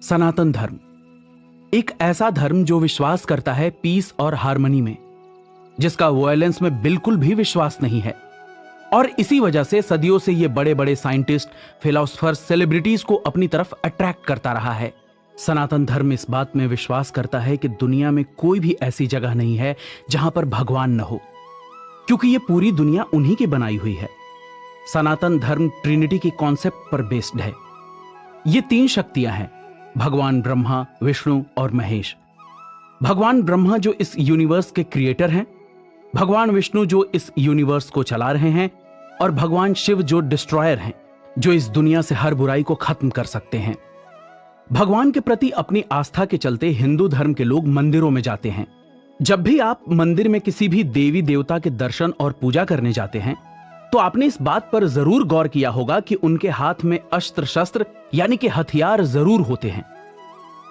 सनातन धर्म एक ऐसा धर्म जो विश्वास करता है पीस और हार्मनी में, जिसका वायलेंस में बिल्कुल भी विश्वास नहीं है। और इसी वजह से सदियों से ये बड़े बड़े साइंटिस्ट, फिलोसफर्स, सेलिब्रिटीज को अपनी तरफ अट्रैक्ट करता रहा है। सनातन धर्म इस बात में विश्वास करता है कि दुनिया में कोई भी ऐसी जगह नहीं है जहां पर भगवान न हो, क्योंकि ये पूरी दुनिया उन्हीं की बनाई हुई है। सनातन धर्म ट्रिनिटी की कॉन्सेप्ट पर बेस्ड है। ये तीन शक्तियां हैं, भगवान ब्रह्मा, विष्णु और महेश। भगवान ब्रह्मा जो इस यूनिवर्स के क्रिएटर हैं, भगवान विष्णु जो इस यूनिवर्स को चला रहे हैं, और भगवान शिव जो डिस्ट्रॉयर हैं, जो इस दुनिया से हर बुराई को खत्म कर सकते हैं। भगवान के प्रति अपनी आस्था के चलते हिंदू धर्म के लोग मंदिरों में जाते हैं। जब भी आप मंदिर में किसी भी देवी देवता के दर्शन और पूजा करने जाते हैं, तो आपने इस बात पर जरूर गौर किया होगा कि उनके हाथ में अस्त्र शस्त्र यानी कि हथियार जरूर होते हैं।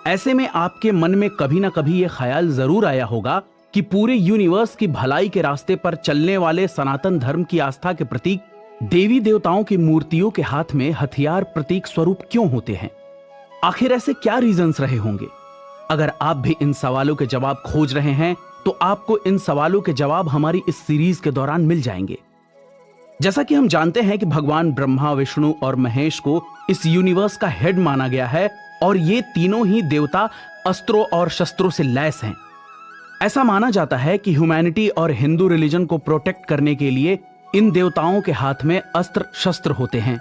ऐसे में आपके मन में कभी ना कभी यह ख्याल जरूर आया होगा कि पूरे यूनिवर्स की भलाई के रास्ते पर चलने वाले सनातन धर्म की आस्था के प्रतीक देवी देवताओं की मूर्तियों के हाथ में हथियार प्रतीक स्वरूप क्यों होते हैं? आखिर ऐसे क्या रीजंस रहे होंगे? अगर आप भी इन सवालों के जवाब खोज रहे हैं, तो आपको इन सवालों के जवाब हमारी इस सीरीज के दौरान मिल जाएंगे। जैसा कि हम जानते हैं कि भगवान ब्रह्मा, विष्णु और महेश को इस यूनिवर्स का हेड माना गया है, और ये तीनों ही देवता अस्त्रों और शस्त्रों से लैस हैं। ऐसा माना जाता है कि ह्यूमैनिटी और हिंदू रिलीजन को प्रोटेक्ट करने के लिए इन देवताओं के हाथ में अस्त्र शस्त्र होते हैं।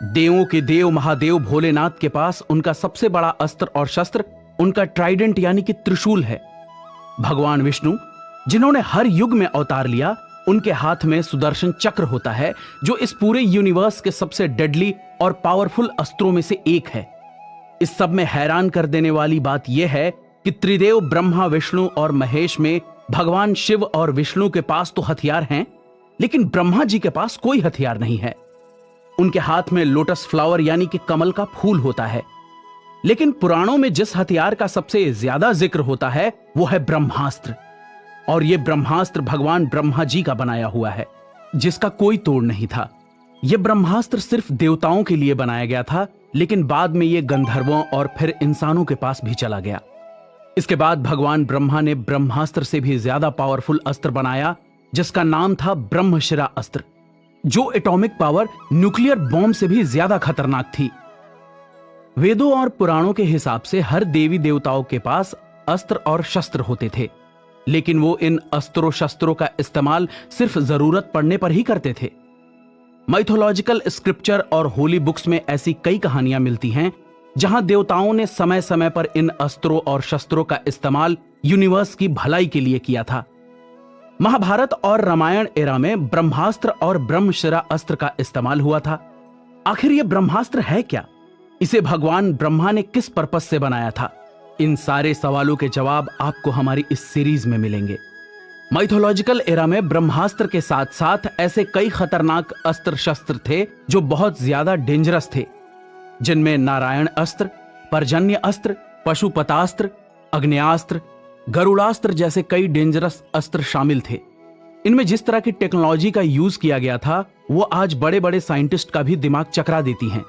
देवों के देव महादेव भोलेनाथ के पास उनका सबसे बड़ा अस्त्र और शस्त्र उनका ट्राइडेंट यानी कि त्रिशूल है। भगवान विष्णु जिन्होंने हर युग में अवतार लिया, उनके हाथ में सुदर्शन चक्र होता है, जो इस पूरे यूनिवर्स के सबसे डेडली और पावरफुल अस्त्रों में से एक है। इस सब में हैरान कर देने वाली बात यह है कि त्रिदेव ब्रह्मा, विष्णु और महेश में भगवान शिव और विष्णु के पास तो हथियार हैं, लेकिन ब्रह्मा जी के पास कोई हथियार नहीं है। उनके हाथ में लोटस फ्लावर यानी कि कमल का फूल होता है। लेकिन पुराणों में जिस हथियार का सबसे ज्यादा जिक्र होता है, वो है ब्रह्मास्त्र। और यह ब्रह्मास्त्र भगवान ब्रह्मा जी का बनाया हुआ है, जिसका कोई तोड़ नहीं था। यह ब्रह्मास्त्र सिर्फ देवताओं के लिए बनाया गया था, लेकिन बाद में यह गंधर्वों और फिर इंसानों के पास भी चला गया। इसके बाद भगवान ब्रह्मा ने ब्रह्मास्त्र से भी ज्यादा पावरफुल अस्त्र बनाया, जिसका नाम था ब्रह्मशिरा अस्त्र, जो एटॉमिक पावर न्यूक्लियर बॉम्ब से भी ज्यादा खतरनाक थी। वेदों और पुराणों के हिसाब से हर देवी देवताओं के पास अस्त्र और शस्त्र होते थे, लेकिन वो इन अस्त्रों शस्त्रों का इस्तेमाल सिर्फ जरूरत पड़ने पर ही करते थे। माइथोलॉजिकल स्क्रिप्चर और होली बुक्स में ऐसी कई कहानियां मिलती हैं जहां देवताओं ने समय समय पर इन अस्त्रों और शस्त्रों का इस्तेमाल यूनिवर्स की भलाई के लिए किया था। महाभारत और रामायण एरा में ब्रह्मास्त्र और ब्रह्मशिरा अस्त्र का इस्तेमाल हुआ था। आखिर यह ब्रह्मास्त्र है क्या? इसे भगवान ब्रह्मा ने किस पर्पस से बनाया था? इन सारे सवालों के जवाब आपको हमारी इस सीरीज में मिलेंगे। माइथोलॉजिकल एरा में ब्रह्मास्त्र के साथ साथ ऐसे कई खतरनाक अस्त्र शस्त्र थे जो बहुत ज्यादा डेंजरस थे, जिनमें नारायण अस्त्र, पर्जन्य अस्त्र, पशुपतास्त्र, अग्नेयास्त्र, गरुड़ास्त्र जैसे कई डेंजरस अस्त्र शामिल थे। इनमें जिस तरह की टेक्नोलॉजी का यूज किया गया था, वो आज बड़े बड़े साइंटिस्ट का भी दिमाग चकरा देती हैं।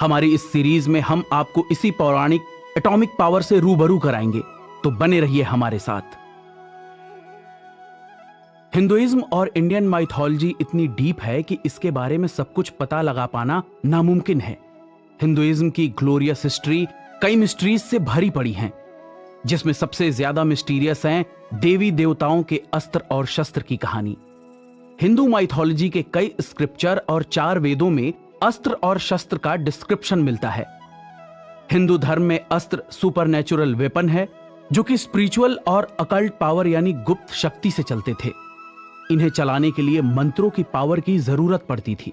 हमारी इस सीरीज में हम आपको इसी पौराणिक एटॉमिक पावर से रूबरू कराएंगे, तो बने रहिए हमारे साथ। हिंदुइज्म और इंडियन माइथोलॉजी इतनी डीप है कि इसके बारे में सब कुछ पता लगा पाना नामुमकिन है। हिंदुइज्म की ग्लोरियस हिस्ट्री कई मिस्ट्रीज से भरी पड़ी है, जिसमें सबसे ज्यादा मिस्टीरियस हैं देवी देवताओं के अस्त्र और शस्त्र की कहानी। हिंदू माइथोलॉजी के कई स्क्रिप्चर और 4 वेदों में अस्त्र और शस्त्र का डिस्क्रिप्शन मिलता है। हिंदू धर्म में अस्त्र सुपरनेचुरल वेपन है, जो कि स्पिरिचुअल और अकल्ट पावर यानी गुप्त शक्ति से चलते थे। इन्हें चलाने के लिए मंत्रों की पावर की जरूरत पड़ती थी।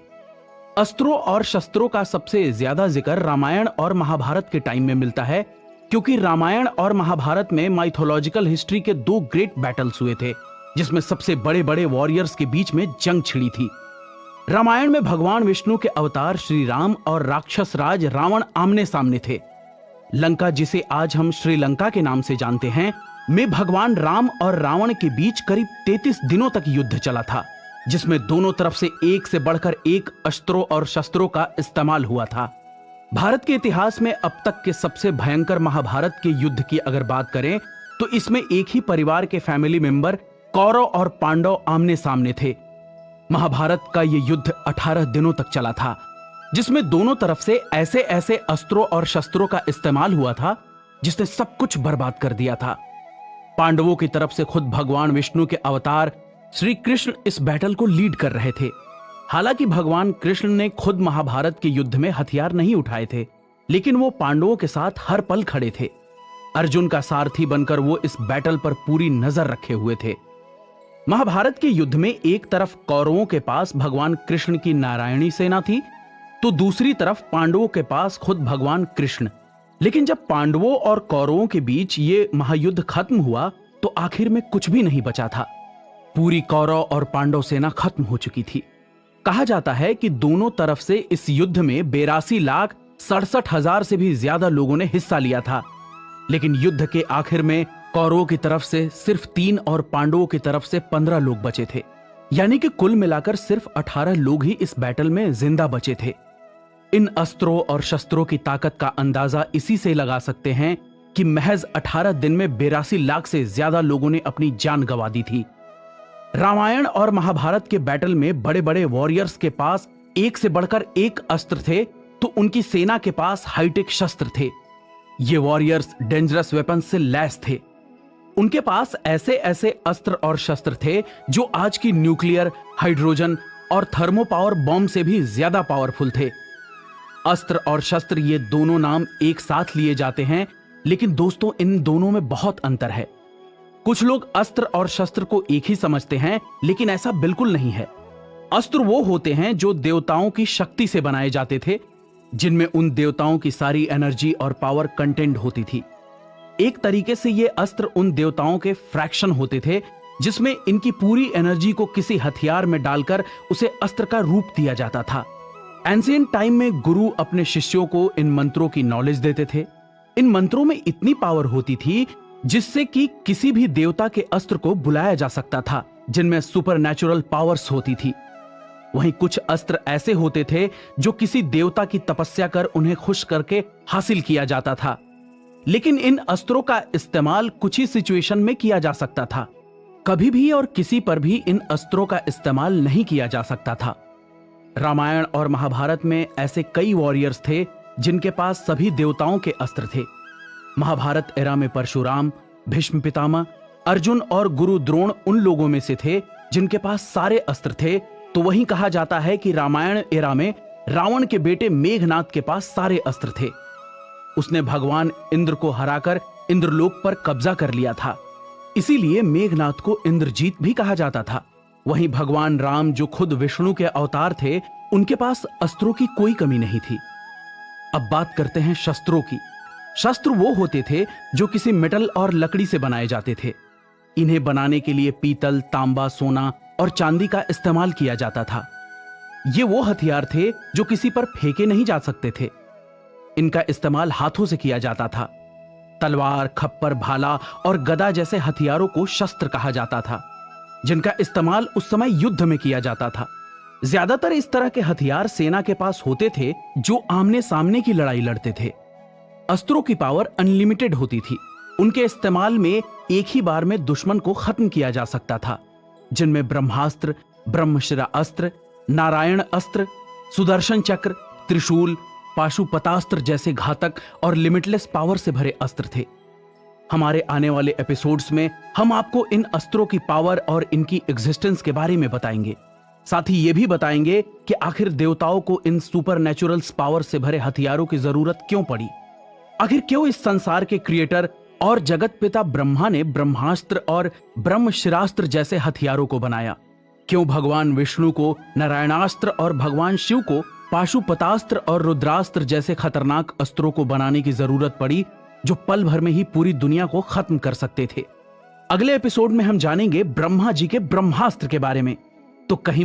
अस्त्रों और शस्त्रों का सबसे ज्यादा जिक्र रामायण और महाभारत के टाइम में मिलता है, क्योंकि रामायण और महाभारत में माइथोलॉजिकल हिस्ट्री के 2 ग्रेट बैटल्स हुए थे, जिसमें सबसे बड़े बड़े वॉरियर्स के बीच में जंग छिड़ी थी। रामायण में भगवान विष्णु के अवतार श्री राम और राक्षस राज रावण आमने सामने थे। लंका, जिसे आज हम श्रीलंका के नाम से जानते हैं, में भगवान राम और रावण के बीच करीब 33 दिनों तक युद्ध चला था, जिसमें दोनों तरफ से एक से बढ़कर एक अस्त्रों और शस्त्रों का इस्तेमाल हुआ था। भारत के इतिहास में अब तक के सबसे भयंकर महाभारत के युद्ध की अगर बात करें तो इसमें एक ही परिवार के फैमिली मेंबर कौरव और पांडव आमने सामने थे। महाभारत का यह युद्ध 18 दिनों तक चला था, जिसमें दोनों तरफ से ऐसे ऐसे अस्त्रों और शस्त्रों का इस्तेमाल हुआ था जिसने सब कुछ बर्बाद कर दिया था। पांडवों की तरफ से खुद भगवान विष्णु के अवतार श्री कृष्ण इस बैटल को लीड कर रहे थे। हालांकि भगवान कृष्ण ने खुद महाभारत के युद्ध में हथियार नहीं उठाए थे, लेकिन वो पांडवों के साथ हर पल खड़े थे। अर्जुन का सारथी बनकर वो इस बैटल पर पूरी नजर रखे हुए थे। महाभारत के युद्ध में एक तरफ कौरवों के पास भगवान कृष्ण की नारायणी सेना थी, तो दूसरी तरफ पांडवों के पास खुद भगवान कृष्ण। लेकिन जब पांडवों और कौरवों के बीच ये महायुद्ध खत्म हुआ तो आखिर में कुछ भी नहीं बचा था। पूरी कौरव और पांडव सेना खत्म हो चुकी थी। कहा जाता है कि दोनों तरफ से इस युद्ध में 82,67,000 से भी ज्यादा लोगों ने हिस्सा लिया था। लेकिन युद्ध के आखिर में कौरवों की तरफ से सिर्फ 3 और पांडवों की तरफ से 15 लोग बचे थे। यानी कि कुल मिलाकर सिर्फ 18 लोग ही इस बैटल में जिंदा बचे थे। इन अस्त्रों और शस्त्रों की ताकत का अंदाजा इसी से लगा सकते हैं कि महज 18 दिन में 82 लाख से ज्यादा लोगों ने अपनी जान गंवा दी थी। रामायण और महाभारत के बैटल में बड़े बड़े वॉरियर्स के पास एक से बढ़कर एक अस्त्र थे, तो उनकी सेना के पास हाईटेक शस्त्र थे। ये वॉरियर्स डेंजरस वेपन से लैस थे। उनके पास ऐसे ऐसे अस्त्र और शस्त्र थे जो आज की न्यूक्लियर, हाइड्रोजन और थर्मोपावर बॉम्ब से भी ज्यादा पावरफुल थे। अस्त्र और शस्त्र ये दोनों नाम एक साथ लिए जाते हैं, लेकिन दोस्तों इन दोनों में बहुत अंतर है। कुछ लोग अस्त्र और शस्त्र को एक ही समझते हैं, लेकिन ऐसा बिल्कुल नहीं है। अस्त्र वो होते हैं जो देवताओं की शक्ति से बनाए जाते थे, जिनमें उन देवताओं की सारी एनर्जी और पावर कंटेंट होती थी। एक तरीके से ये अस्त्र उन देवताओं के फ्रैक्शन होते थे, जिसमें इनकी पूरी एनर्जी को किसी हथियार में डालकर उसे अस्त्र का रूप दिया जाता था। एंशिएंट टाइम में गुरु अपने शिष्यों को इन मंत्रों की नॉलेज देते थे। इन मंत्रों में इतनी पावर होती थी जिससे कि किसी भी देवता के अस्त्र को बुलाया जा सकता था, जिनमें सुपरनैचुरल पावर्स होती थी। वहीं कुछ अस्त्र ऐसे होते थे जो किसी देवता की तपस्या कर उन्हें खुश करके हासिल किया जाता था। लेकिन इन अस्त्रों का इस्तेमाल कुछ ही सिचुएशन में किया जा सकता था। कभी भी और किसी पर भी इन अस्त्रों का इस्तेमाल नहीं किया जा सकता था। रामायण और महाभारत में ऐसे कई वॉरियर्स थे जिनके पास सभी देवताओं के अस्त्र थे। महाभारत एरा में परशुराम, भीष्म पितामह, अर्जुन और गुरु द्रोण उन लोगों में से थे जिनके पास सारे अस्त्र थे। तो वहीं कहा जाता है कि रामायण एरा में रावण के बेटे मेघनाद के पास सारे अस्त्र थे। उसने भगवान इंद्र को हराकर इंद्रलोक पर कब्जा कर लिया था, इसीलिए मेघनाद को इंद्रजीत भी कहा जाता था। वहीं भगवान राम, जो खुद विष्णु के अवतार थे, उनके पास अस्त्रों की कोई कमी नहीं थी। अब बात करते हैं शस्त्रों की। शस्त्र वो होते थे जो किसी मेटल और लकड़ी से बनाए जाते थे। इन्हें बनाने के लिए पीतल, तांबा, सोना और चांदी का इस्तेमाल किया जाता था। ये वो हथियार थे जो किसी पर फेंके नहीं जा सकते थे। इनका इस्तेमाल हाथों से किया जाता था। तलवार, खप्पर, भाला और गदा जैसे हथियारों को शस्त्र कहा जाता था, जिनका इस्तेमाल उस समय युद्ध में किया जाता था। ज्यादातर इस तरह के हथियार सेना के पास होते थे जो आमने सामने की लड़ाई लड़ते थे। अस्त्रों की पावर अनलिमिटेड होती थी। उनके इस्तेमाल में एक ही बार में दुश्मन को खत्म किया जा सकता था, जिनमें ब्रह्मास्त्र, ब्रह्मशिरा अस्त्र, नारायण अस्त्र, सुदर्शन चक्र, त्रिशूल, पाशुपतास्त्र जैसे घातक और लिमिटलेस पावर से भरे अस्त्र थे। हमारे आने वाले एपिसोड्स में हम आपको इन अस्त्रों की पावर और इनकी एग्जिस्टेंस के बारे में बताएंगे। साथ ही ये भी बताएंगे कि आखिर देवताओं को इन सुपरनैचुरल पावर से भरे हथियारों की जरूरत क्यों पड़ी। आखिर क्यों इस संसार के क्रिएटर और जगत पिता ब्रह्मा ने ब्रह्मास्त्र और ब्रह्मशिरास्त्र जैसे हथियारों को बनाया। क्यों भगवान विष्णु को नारायणास्त्र और भगवान शिव को पाशुपतास्त्र और रुद्रास्त्र जैसे खतरनाक अस्त्रों को बनाने की जरूरत पड़ी, जो पल भर में ही पूरी दुनिया को खत्म कर सकते थे। अगले एपिसोड में हम जानेंगे ब्रह्मा जी के ब्रह्मास्त्र के बारे में। तो कहीं